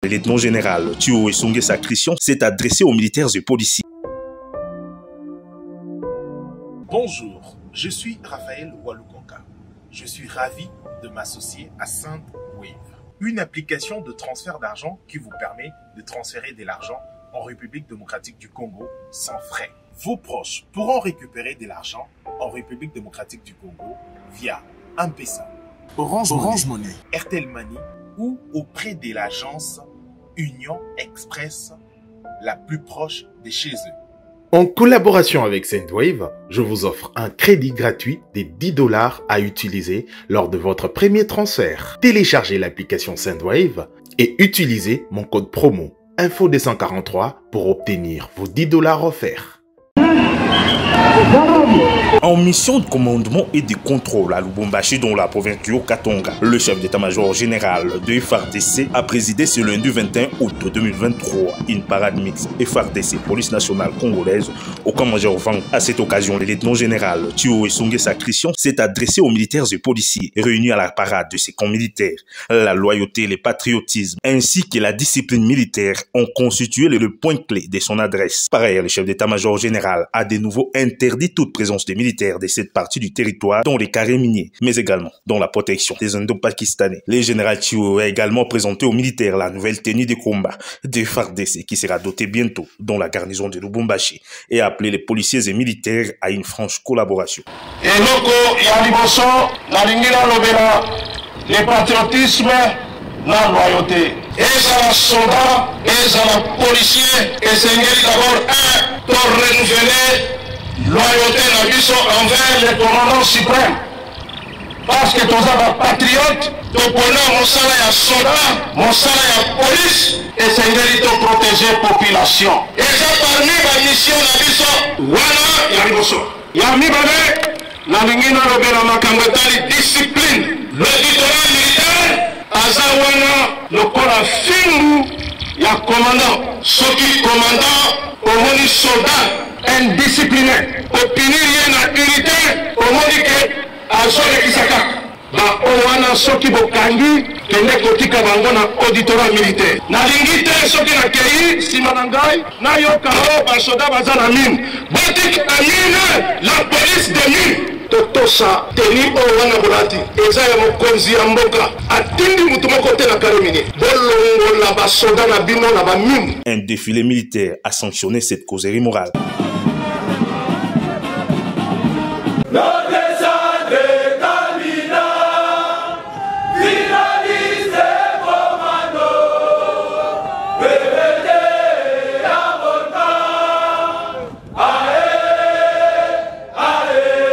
Le lieutenant général Thio Esongesa Christian s'est adressé aux militaires et policiers. Bonjour, je suis Raphaël Walukonga. Je suis ravi de m'associer à SendWave, une application de transfert d'argent qui vous permet de transférer de l'argent en République démocratique du Congo sans frais. Vos proches pourront récupérer de l'argent en République démocratique du Congo via M-Pesa, Orange Money, Airtel Money ou auprès de l'agence Union Express la plus proche de chez eux. En collaboration avec SendWave, je vous offre un crédit gratuit de 10 $ à utiliser lors de votre premier transfert. Téléchargez l'application SendWave et utilisez mon code promo INFO243 pour obtenir vos 10 $ offerts. En mission de commandement et de contrôle à Lubumbashi dans la province du Haut-Katanga, le chef d'état-major général de FARDC a présidé ce lundi 21 août 2023 une parade mixte FARDC police nationale congolaise au camp-major Vang. À cette occasion, le lieutenant général Thio Esongesa Christian s'est adressé aux militaires et policiers réunis à la parade de ces camps militaires. La loyauté, le patriotisme ainsi que la discipline militaire ont constitué le point clé de son adresse. Par ailleurs, le chef d'état-major général a de nouveau interdit toute présence des militaires de cette partie du territoire dans les carrés miniers, mais également dans la protection des Indo-Pakistanais. Le général Thio a également présenté aux militaires la nouvelle tenue de combat de FARDC qui sera dotée bientôt dans la garnison de Lubumbashi et a appelé les policiers et militaires à une franche collaboration. Le patriotisme, la loyauté. Et à la soldat, et à la policier, et c'est d'abord pour renouveler loyauté envers le commandant suprême. Parce que tous les patriotes, tout mon salaire à soldat, mon salaire à police, et c'est de protéger la population. Et ça parmi ma mission, la mission, voilà, Yariboso. Yamibane, la lingina robera makambetali discipline. L'auditorat militaire, Azawana, le corps fingu, ya commandant, ce qui commandant, au moni soldat, indiscipliné, opinion na unité, au moni que, Azole Kisaka, ba owana soki bokangi, kende kotika bangona auditorat militaire. Na lingite soki na kei, simanangai, na yokao, ba soda bazana mine. Botik na mine, la police de mine. Totosa teni owana bolati eza ya mokonzi ya mboka atindi mutu moko te na karemini bolongo la basoda na bino na bamine. Un défilé militaire a sanctionné cette causerie morale.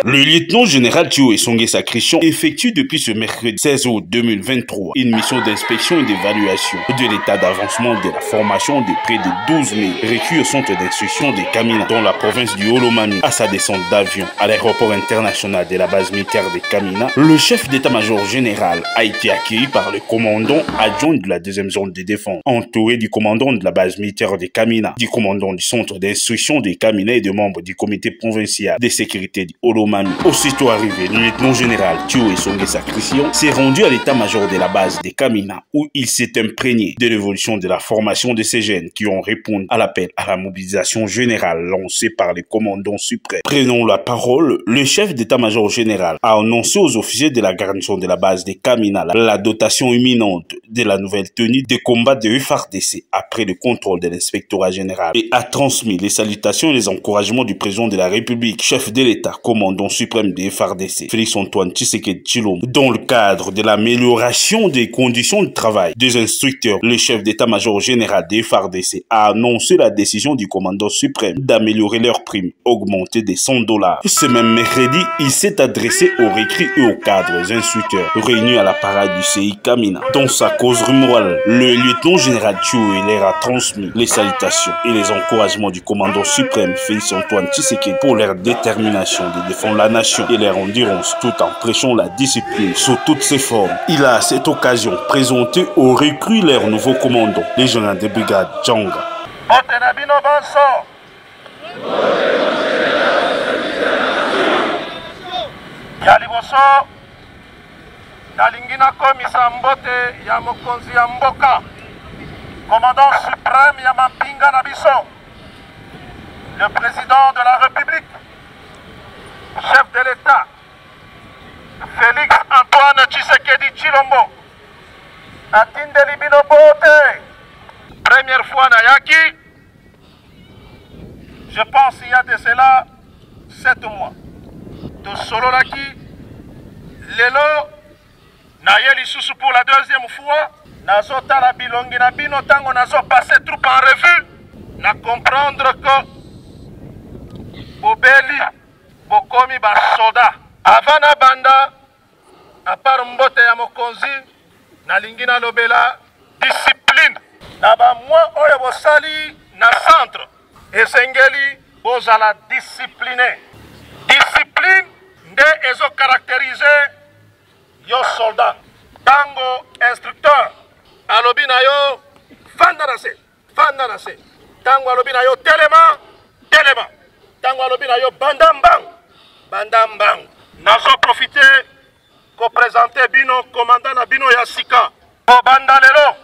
Le lieutenant général Thio Esongesa Christian effectue depuis ce mercredi 16 août 2023 une mission d'inspection et d'évaluation de l'état d'avancement de la formation de près de 12 000 recrues au centre d'instruction de Kamina dans la province du Holomami. À sa descente d'avion à l'aéroport international de la base militaire de Kamina, le chef d'état-major général a été accueilli par le commandant adjoint de la deuxième zone de défense, entouré du commandant de la base militaire de Kamina, du commandant du centre d'instruction de Kamina et de membres du comité provincial de sécurité du Holomami. Aussitôt arrivé, le lieutenant général Thio Esongesa Christian s'est rendu à l'état-major de la base de Kamina où il s'est imprégné de l'évolution de la formation de ces jeunes qui ont répondu à l'appel à la mobilisation générale lancée par le commandant suprême. Prenant la parole, le chef d'état-major général a annoncé aux officiers de la garnison de la base de Kamina la dotation imminente de la nouvelle tenue de combat de FARDC après le contrôle de l'inspectorat général et a transmis les salutations et les encouragements du président de la République, chef de l'État, commandant suprême des FARDC, Félix-Antoine Tshisekedi Tshilombo. Dans le cadre de l'amélioration des conditions de travail des instructeurs, le chef d'état-major général des FARDC a annoncé la décision du commandant suprême d'améliorer leurs primes, augmentées de 100 $. Ce même mercredi, il s'est adressé aux recrues et aux cadres instructeurs réunis à la parade du CI Kamina. Dans sa causerie morale, le lieutenant général Thio leur a transmis les salutations et les encouragements du commandant suprême Félix-Antoine Tshisekedi pour leur détermination de défendre la nation et leur endurance tout en prêchant la discipline sous toutes ses formes. Il a à cette occasion présenté aux recrues leur nouveau commandant, les généraux de brigade Djanga. nalingi nakomisa mbote ya mokonzi ya mboka commandant suprême Yamampinga Nabiso, le président de la République, chef de l'État, Félix Antoine Tshisekedi Chilombo, Atindeli Binobote, première fois Nayaki, je pense il y a de cela 7 mois. De Sololaki, Lelo, Nayeli Soussou pour la 2e fois, Nazo Tala Bilongi Nabino Tango Nazo passé troupe en revue, na comprendre que Bobeli, Bokomi ba soda. Avant na banda, à part Mbote ya Mokonzi, na Lingina Lobela, discipline. Na ba moi oyo bosali na centre. Esengeli bozala discipliné. Discipline nde ezo caractériser yo soldat. Tango instructeur alobi na yo fanda na se. Tango alobi na yo telema. Tango alobi na yo bandambang. Nazo profiter ko présenter bino commandant na bino ya sika. O banda lelo.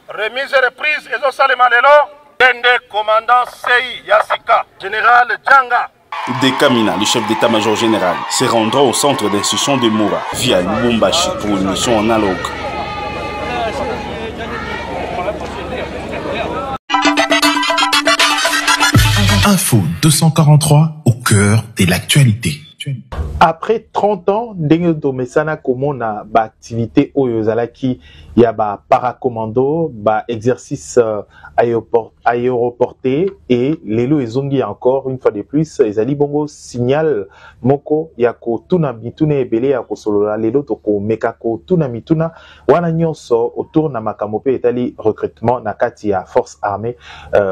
Remise et reprise ezo salema lelo. Commandant CI Yassika, général Djanga. Dekamina, le chef d'état-major général, se rendra au centre d'instruction de Moura via Lubumbashi pour une mission analogue. Info 243 au cœur de l'actualité. Après 30 ans, ndenge domesana komona ba activité oyozalaki ya ba paracommando, ba exercice aéroporté et lelo ezongi encore une fois de plus ezali bongo signal moko ya ko tuna mituna ebele ya ko solola lelo to ko meka ko tuna mituna wana nyonso autour na makambo pe etali recrutement na kati ya force armée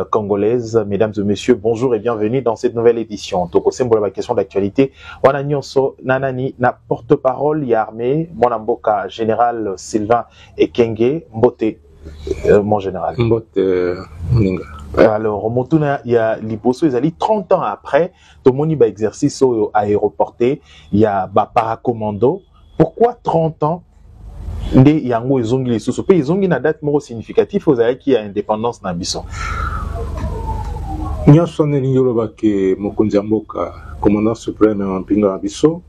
congolaise. Mesdames et messieurs, bonjour et bienvenue dans cette nouvelle édition. To ko sembola ba question d'actualité wana nyonso nanani na porte-parole ya armée Mwanamboka général Sylvain Ekenge Mbote. Mon général. Alors, Motuna, il y a Liboso, ils allaient 30 ans après, Tomoni ba exercice aéroporté, il y a ba paracommando. Pourquoi 30 ans de yango ezongi les sous ils ont une date moro significative aux aïe qui a indépendance na biso. Nyonso ne ngoloba ke mokonzi mboka commandant suprême Mpinga biso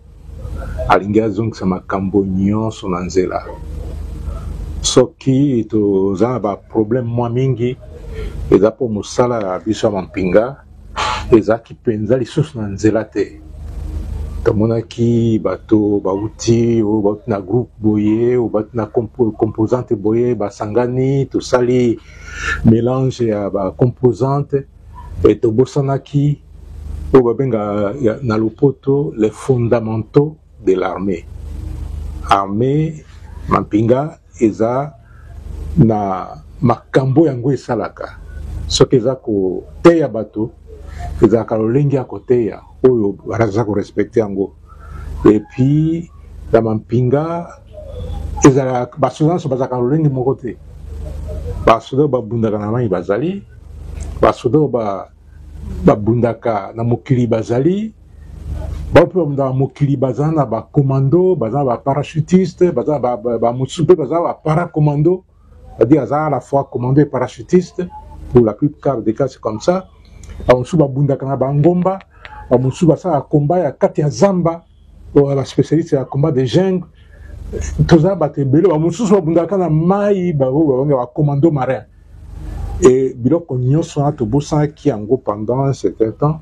alinga zongisa makambo nyonso na nzela. Soki toza ba problème mwa mingi eza po mosala biso Mpinga eza ki penza lisusu na nzela te. Tomonaki bato bauti o bauti na groupe boye o bauti na composante boye basangani tosali mélange ya ba composante et tobosanaki o babenga na lopoto les fondamentaux de l'armée. Armée Mpinga eza na makambo yango esalaka soki eza ko teya bato eza ka lolengi ya koteya oyo baraza ko respecter yango et puis na Mpinga eza basoda so bazaka lolengi moko te basoda babundaka na mai bazali basoda babundaka na mokili bazali bapo na mokili bazana ba commando bazana ba parachutiste bazana ba mutsupe bazana ba paracommando, c'est-à-dire à la fois commando et parachutiste. Pour la plupart des cas c'est comme ça. On sous babundaka na ba ngomba ba mutsu basala combat ya kati ya zamba la spécialiste ya combat de jungle toza batebele ba mutsu babundaka na mai ba commando marin et biloko nyonso na tobosa ki yango pendant un certain temps.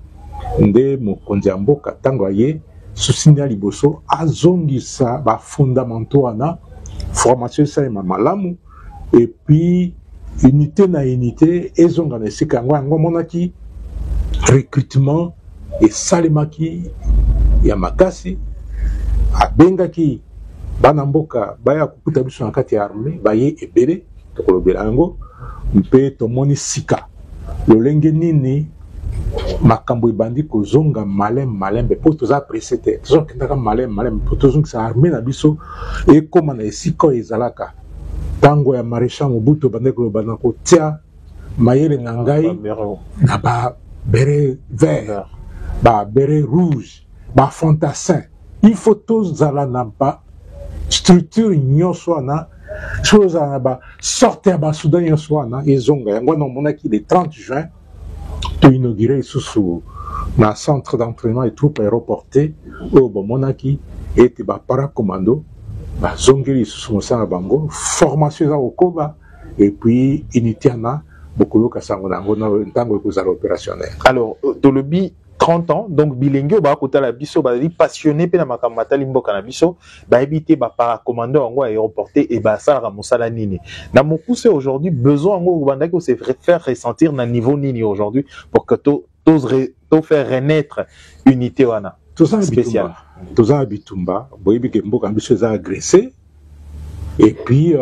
Nde mokonzi mboka tango aye susini ya liboso azongisa ba fondamentaux wana formation salema malamu et puis unité na unité ezonga na esika yango monaki recrutement et salemaki ya makasi abengaki bana mboka baya kukuta biso na kati ya armée baye ebele tokolobela yango mpe tomoni sika lolenge nini makambo ibandi kozonga malembe po toza pressé te tozokendaka malembe po tozongisa armée na biso ekoma na esika ezalaka tango ya maréchal Mobutu bande koloba na kotia mayele na ngai na ba beret vert ba beret rouge ba fantassin il faut tozala na ba structure nyonso wana chose à sortir à Soudan et Soudan et Zonga. Et moi, on a qui le 30 juin, tu inauguré sous le centre d'entraînement et troupes aéroportées au Monaki et tu vas paracommando, Zonga sous le Bango, formation au Koba et puis Initiana, beaucoup de Kassango, opérationnel. Alors, Tolobi, 30 ans, donc bilingue, bah, côté la biso, bah, passionné, pe na makamata limbo canabiso, bah, éviter, bah, paracommando, en gros, aéroporté, et bah, ça, ramosala nini. Na mon poussé aujourd'hui, besoin, en gros, que c'est faire ressentir na niveau nini aujourd'hui, pour que t'oses faire renaître unité, wana. Tout ça, spécial. Tout ça, Bitumba, boyebi ke mbo canabiso, ils ont agressé, et puis,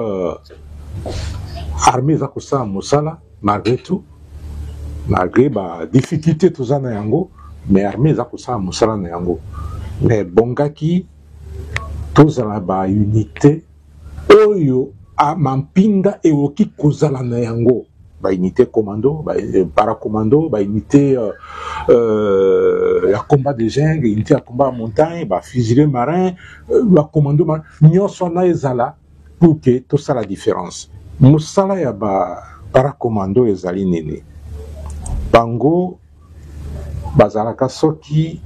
armée, za kosa, mosala, malgré tout, malgré, bah, difficulté, tout ça, na yango, mais armée za kosa musala na yango mais bongaki tozala ba unité oyo a mampinga eoki kozala na yango ba unité commando ba paracommando ba unité ya combat de jungle unité ya combat montagne ba fusilier marin ba commando nyonso na ezala pour que tout ça la différence musala ya ba paracommando ezali nini bango bazalaka soki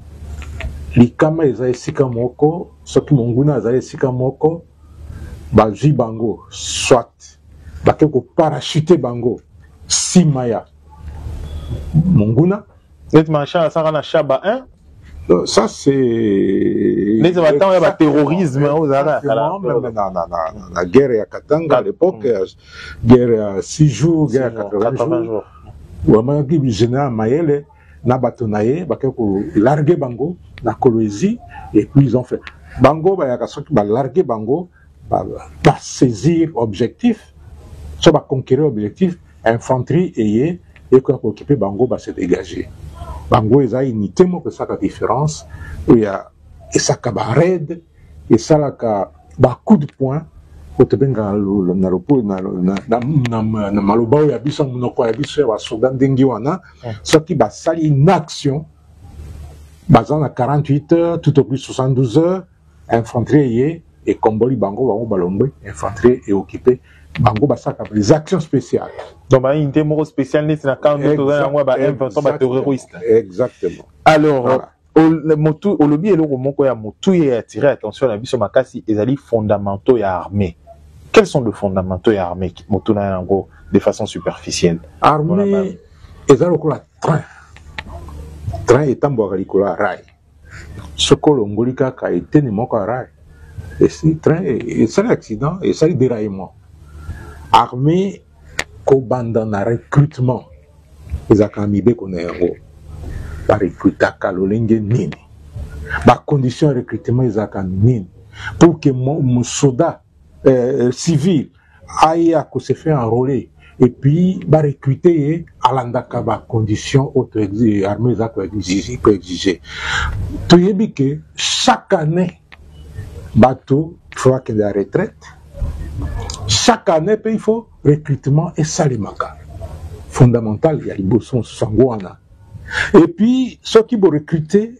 likama eza esika moko soki monguna azali esika moko bazwi bango soit bake koparachuter bango nsima ya monguna neti machin asaka na shaba 1 ça c'est les abatants ya terrorisme na guerre ya Katanga à l'époque guerre ya 6 jours guerre ya 80 jours wamaki général Mayele na batonaye bakeko larguer bango na Kolwezi et puis ils ont fait bango ba yaka soki ba larguer bango ba saisir objectif so ba conquérir objectif infanterie et quoi occuper bango ba se dégager bango eza unité mo que ça la différence où il y a et ça ka ba raid et ça la ka ba coup de poing otebenga na lopo na maloba ya biso monoko ya biso ya basoda ndenge wana soki basali une action baza na 48 heures tout au plus 72 heures infanterie ye et komboli bango balombe infanterie et occupé bango basaka les actions spéciales donc ba unité moko spéciale neti na camp de toza ba terroriste exactement alors voilà. Motu olobi eloko moko ya motu ya attirer attention na biso makasi ezali fondamentaux ya armée. Quels sont les fondamentaux ya armée motu na yango de façon superficielle? Armée ezali lokola train etamboaka likolo ya rail soko olongoli kaka eteni moko ya rail esi train esali accident esali déraillement. Armée kobanda na recrutement ezalaka mibeko na yango barecrutaka lolenge nini bacondition ya recrutement ezalaka nini pour que mon soldat civil aille à se faire enrôler et puis recruter alandaka bacondition auto armée ezalaka exiger toyebi ke chaque année bato faut akende ya retraite chaque année il faut recrutement esalemaka fondamental ya liboso sango wana. Et puis, ceux qui vont recruter,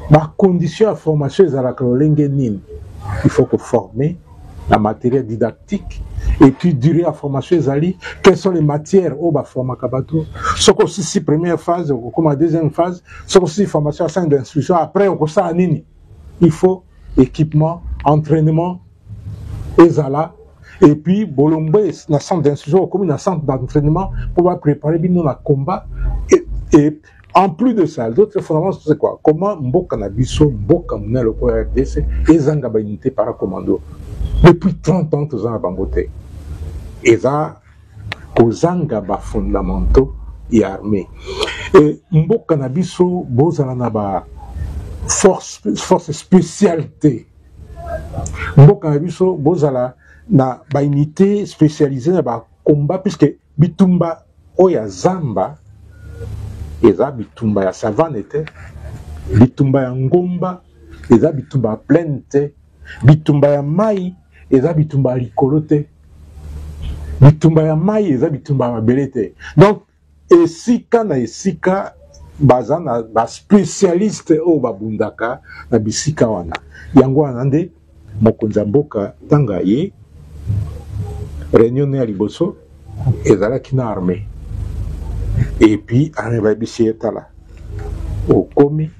ma condition à formation, il faut que former la matière didactique et puis durer la formation, quelles sont les matières où va former Kabato. Ce qu'on aussi première phase, comme la deuxième phase, ce qu'on aussi formation à centre d'instruction, après on ça nini. Il faut équipement, entraînement, ezala. Et puis, Bolombe, dans centre d'instruction, comme dans centre d'entraînement, pour préparer bien le combat. Et en plus de ça, d'autres fondamentaux, c'est quoi? Comment Mboka Nabiso, Mboka Mouna, le RDC, et Zanga Bainité Paracommando. Depuis 30 ans, tous en Bangote. Et ça, Kozanga ba fondamentaux et armée. Et Mboka Nabiso, Bozana ba force spécialité. Mboka Nabiso, Bozala na ba unité spécialisée na ba combat, puisque Bitumba, Oya Zamba, eza bitumba ya savane te bitumba ya ngomba eza bitumba ya plaine te bitumba ya mai eza bitumba ya likolo te bitumba ya mai eza bitumba ya mabele te donc esika na esika baza na baspécialiste oyo babundaka na bisika wana yango wana nde mokonzi ya mboka ntanga ye réunion à Liboso, et là qui n'a armée. Et puis, armée va bicher là. Au commis,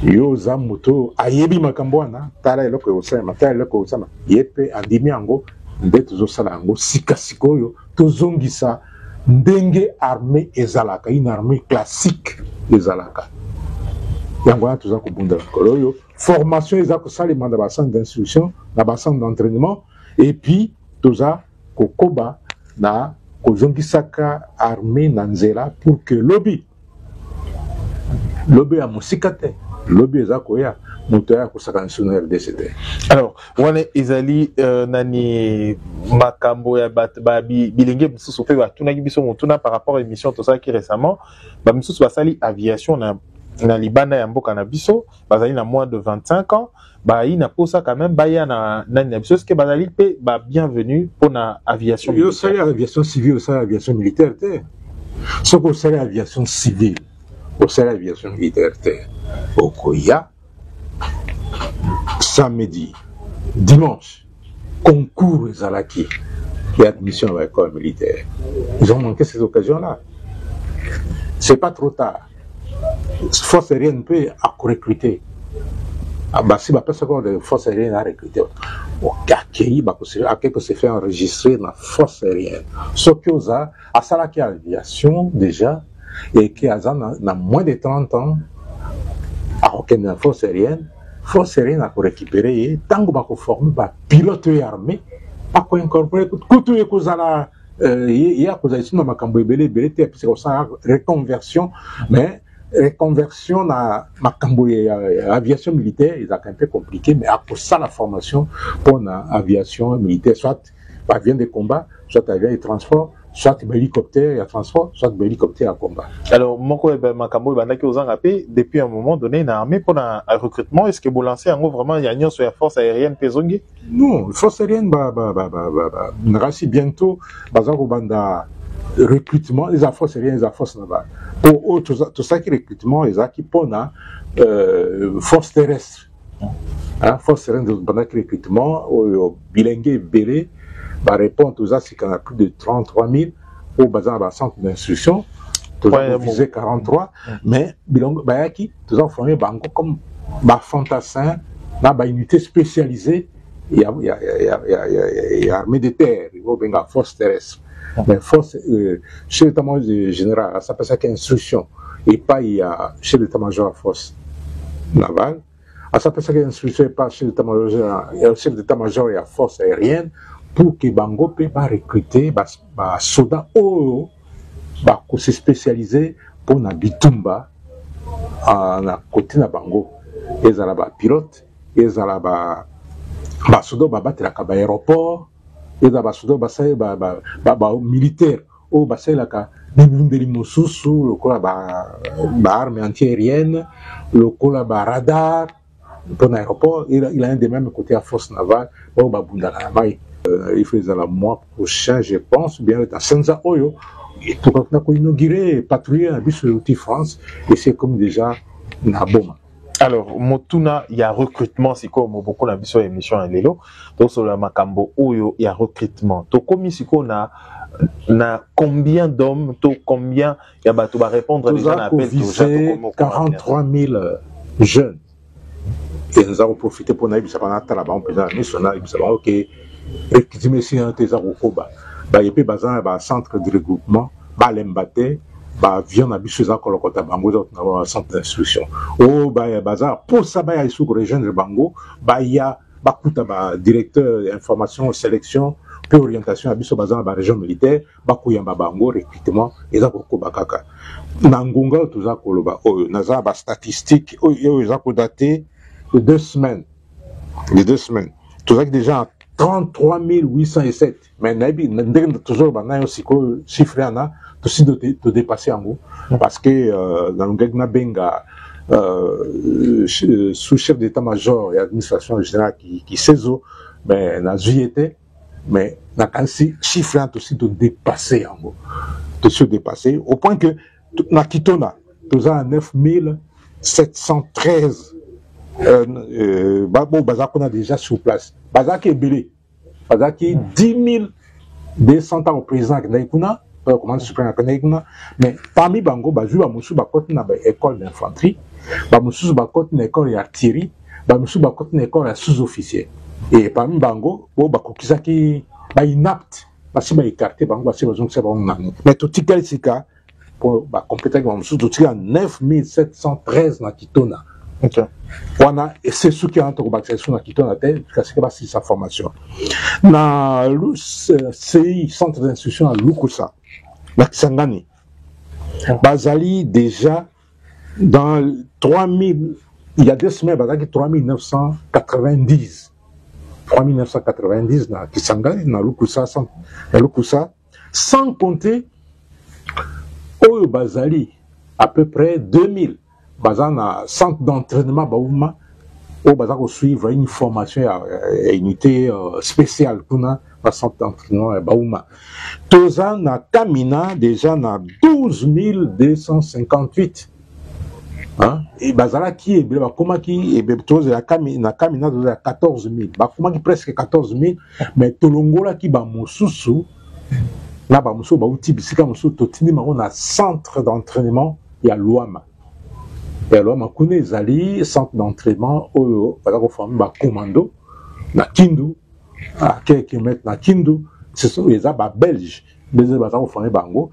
yo za moto, ayebi makamboana, tala eloko osama, tala eloko osama. Yepe andimi ango, nde tozosala ango, sika sikoyo, tozongisa ndenge armée ezalaka, une armée classique ezalaka. Yango na toza kobunda likolo oyo, formation eza kosalema na bacentre d'instruction, na bacentre d'entraînement, et puis toza kokoba na kozongisaka armée na nzela pour que lobby ya musika te, lobby eza koya moto ya kosaka national RDC. Alors wana ezali nani makambo ya ba bilenge misusu pe batunaki biso motuna par rapport à émission tosalaki récemment, ba misusu basali aviation na libanda ya mboka na biso, bazali na moins de 25 ans, ba ina posa quand même baya na nani na biso, ce que bazali pe ba bienvenue pour na aviation militaire. Yo sali aviation civile, sali aviation militaire te. Ce que sali aviation civile, au sali aviation militaire te. Okoya samedi, dimanche, concours ezalaki et admission à l'école militaire. Ils ont manqué cette occasion-là. C'est pas trop tard. Force aérienne peut recruter. Si la personne de force aérienne a recruté, quelqu'un se fait enregistrer dans la force aérienne. Ce qui a à Salaki Aviation déjà, et qui a moins de 30 ans, à aucune force aérienne a récupéré, tant qu'on a formé, pilote armé, pas qu'on incorpore, tout est cause à la. Il y a cause ici dans ma cambouille belé, parce que ça reconversion, mais reconversion dans ma cambouille aviation militaire, ils ont un peu compliqué, mais à cause ça la formation pour l'aviation militaire, soit avion de combat, soit avion de transport, soit hélicoptère à transport, soit hélicoptère à combat. Alors, moko makambo bandaki ozanga depuis un moment donné une armée pour un recrutement, est-ce que vous lancez en gros vraiment il y a une sur la force aérienne pezongi? Non, force aérienne nasi bientôt bazako banda recrutement les forces aériennes, les forces navales. Pour tout ça qui recrutement les qui pour na force terrestre. Hein, force aérienne bandaki recrutement au bilingue belé. Bah, répondre aux c'est qu'on a plus de 33 000 au bazar à centre d'instruction, tous ont visé 43, mais Bayaki, tous ont formé Bango comme fantassin, dans une unité spécialisée, il y a armée de terre, il y a force terrestre. Mais force, chez l'état-major général, ça s'appelle ça qu'instruction, et pas il y a chez l'état-major force navale, ça s'appelle ça qu'instruction, et pas chez l'état-major général, il y a le chef d'état-major et la force aérienne, pour que Bango puisse recruter des soldats qui se spécialisent pour la bitumba à côté de Bango. Ils ont des pilotes, ils ont des soldats qui battent l'aéroport, ils ont des soldats militaires, ils ont des mosusu, des armes antiaériennes, des radars pour l'aéroport. Il a un des mêmes côtés à force navale, il faut le mois prochain, je pense, bien dans Senza Oyo, et tout le monde a inauguré, patrouiller à l'outil France, et c'est comme déjà Naboma. Alors, Motuna, il y a recrutement, c'est comme beaucoup la mission émission à l'élo, donc sur la Makambo Oyo, il y a recrutement. Donc, comme ici, on a combien d'hommes, combien, il y a tout va répondre déjà à l'appel. 43 000 jeunes. Et nous avons profité pour nous, nous avons été là-bas, nous avons été recrutement si un tesor au Koba, il y a un centre de regroupement, l'embate, avion à Bissouza Kolokota Bango, dans un centre d'instruction. Oh, pour ça, il y a sous rejoindre Bango, il y a un directeur d'information, sélection, puis orientation à Bissou dans la région militaire, Bakuyamba Bango, recrutement, et ça pour Kobakaka. Nangunga, tout ça, Koloba, Naza, statistique, ils ont daté de 2 semaines. Les 2 semaines. Tout ça, déjà, 33 807. Mais toujours un chiffre aussi de dépasser en gros. Parce que dans le Gagna Benga, sous-chef d'état-major et administration générale qui sait, mais n'a été, mais n'a qu'un chiffre aussi de dépasser en gros. De se dépasser, au point que na Kitona, tout ça 9 713. Bazak on a déjà sur place. Bazak est belé. Bazak est 10 000 200 ans au président Kenaïkuna, comment suprême Kenaïkuna, mais parmi Bango, Bazou, Bamoussou, Bakot, n'a pas école d'infanterie, Bamoussou, Bakot, n'a école d'artillerie, Bamoussou, Bakot, n'a école de sous-officier. Et parmi Bango, Bakokisaki, inapte, parce que écarté, Bango, parce que c'est bon, mais tout tickel, c'est cas, pour compléter avec Bamoussou, tout tickel, 9713 na Kitona. Et c'est ce qui est entre les Kitona, parce que c'est sa formation. Dans le CI, Centre d'instruction à Lukusa, la Kisangani, Bazali déjà dans 3000, il y a 2 semaines, Bazali 3990. 3990 dans Kisangani, dans Lukusa, sans compter au Bazali, à peu près 2000. Bazana centre d'entraînement Baouma au Bazako suivre une formation et unité spéciale pour le centre d'entraînement Baouma. Toza na Kamina déjà na 12 258. Hein? Et Bazala qui est comment qui est Toza na Kamina de 14 000. Bakuma qui presque 14 000 mais Tolongola qui ba Mosusu na ba Mosusu ba uti bisika Mosusu totini ma on a centre d'entraînement ya Luama. Et alors, je connais les centres d'entraînement où on forme un commando, na Kindu, à quelques kilomètres na Kindu, ce sont les Belges, les Belges qui ont formé Bango,